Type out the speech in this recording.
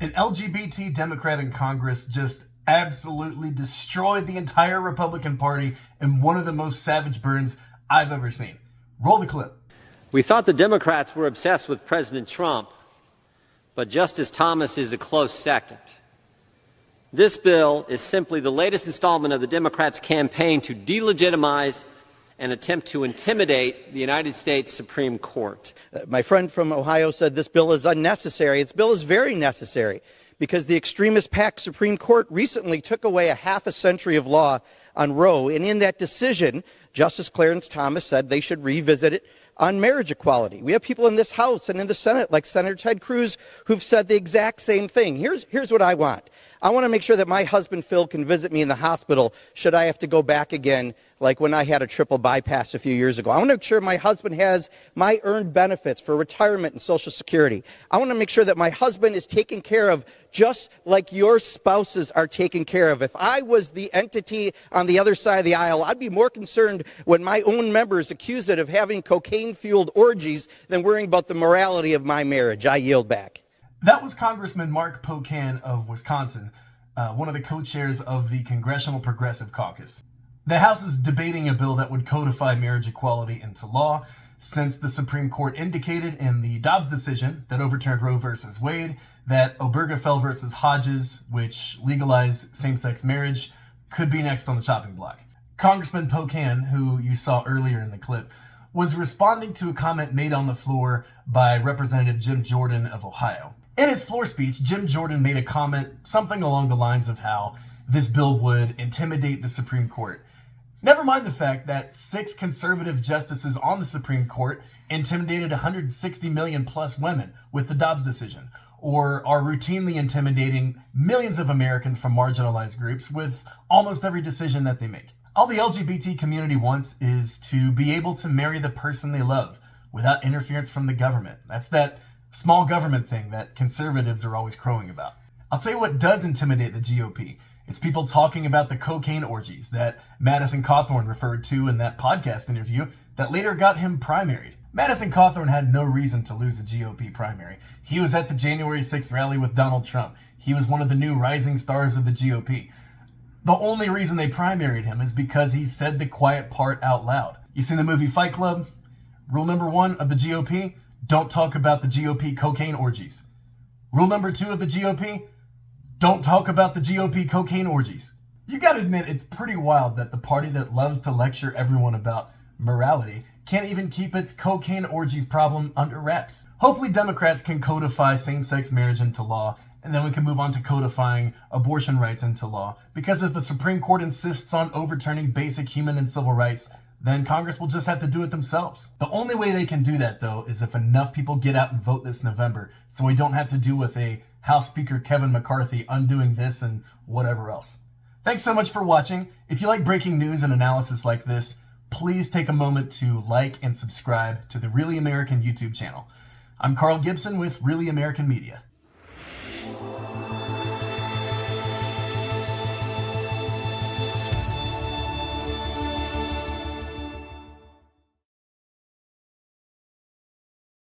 An LGBT Democrat in Congress just absolutely destroyed the entire Republican Party in one of the most savage burns I've ever seen. Roll the clip. We thought the Democrats were obsessed with President Trump, but Justice Thomas is a close second. This bill is simply the latest installment of the Democrats' campaign to delegitimize and attempt to intimidate the United States Supreme Court. My friend from Ohio said this bill is unnecessary. This bill is very necessary because the extremist-packed Supreme Court recently took away a half a century of law on Roe, and in that decision, Justice Clarence Thomas said they should revisit it on marriage equality. We have people in this House and in the Senate, like Senator Ted Cruz, who've said the exact same thing. Here's what I want. I want to make sure that my husband Phil can visit me in the hospital should I have to go back again, like when I had a triple bypass a few years ago. I want to make sure my husband has my earned benefits for retirement and Social Security. I want to make sure that my husband is taken care of just like your spouses are taken care of. If I was the entity on the other side of the aisle, I'd be more concerned when my own members accuse it of having cocaine-fueled orgies than worrying about the morality of my marriage. I yield back. That was Congressman Mark Pocan of Wisconsin, one of the co-chairs of the Congressional Progressive Caucus. The House is debating a bill that would codify marriage equality into law, since the Supreme Court indicated in the Dobbs decision that overturned Roe versus Wade that Obergefell versus Hodges, which legalized same-sex marriage, could be next on the chopping block. Congressman Pocan, who you saw earlier in the clip, was responding to a comment made on the floor by Representative Jim Jordan of Ohio. In his floor speech, Jim Jordan made a comment something along the lines of how this bill would intimidate the Supreme Court. Never mind the fact that 6 conservative justices on the Supreme Court intimidated 160 million plus women with the Dobbs decision, or are routinely intimidating millions of Americans from marginalized groups with almost every decision that they make. All the LGBT community wants is to be able to marry the person they love without interference from the government. That's that small government thing that conservatives are always crowing about. I'll tell you what does intimidate the GOP. It's people talking about the cocaine orgies that Madison Cawthorn referred to in that podcast interview that later got him primaried. Madison Cawthorn had no reason to lose a GOP primary. He was at the January 6th rally with Donald Trump. He was one of the new rising stars of the GOP. The only reason they primaried him is because he said the quiet part out loud. You seen the movie Fight Club? Rule number 1 of the GOP, don't talk about the GOP cocaine orgies. Rule number 2 of the GOP, don't talk about the GOP cocaine orgies. You gotta admit, it's pretty wild that the party that loves to lecture everyone about morality can't even keep its cocaine orgies problem under wraps. Hopefully Democrats can codify same-sex marriage into law, and then we can move on to codifying abortion rights into law. Because if the Supreme Court insists on overturning basic human and civil rights, then Congress will just have to do it themselves. The only way they can do that, though, is if enough people get out and vote this November, so we don't have to deal with a House Speaker Kevin McCarthy undoing this and whatever else. Thanks so much for watching. If you like breaking news and analysis like this, please take a moment to like and subscribe to the Really American YouTube channel. I'm Carl Gibson with Really American Media.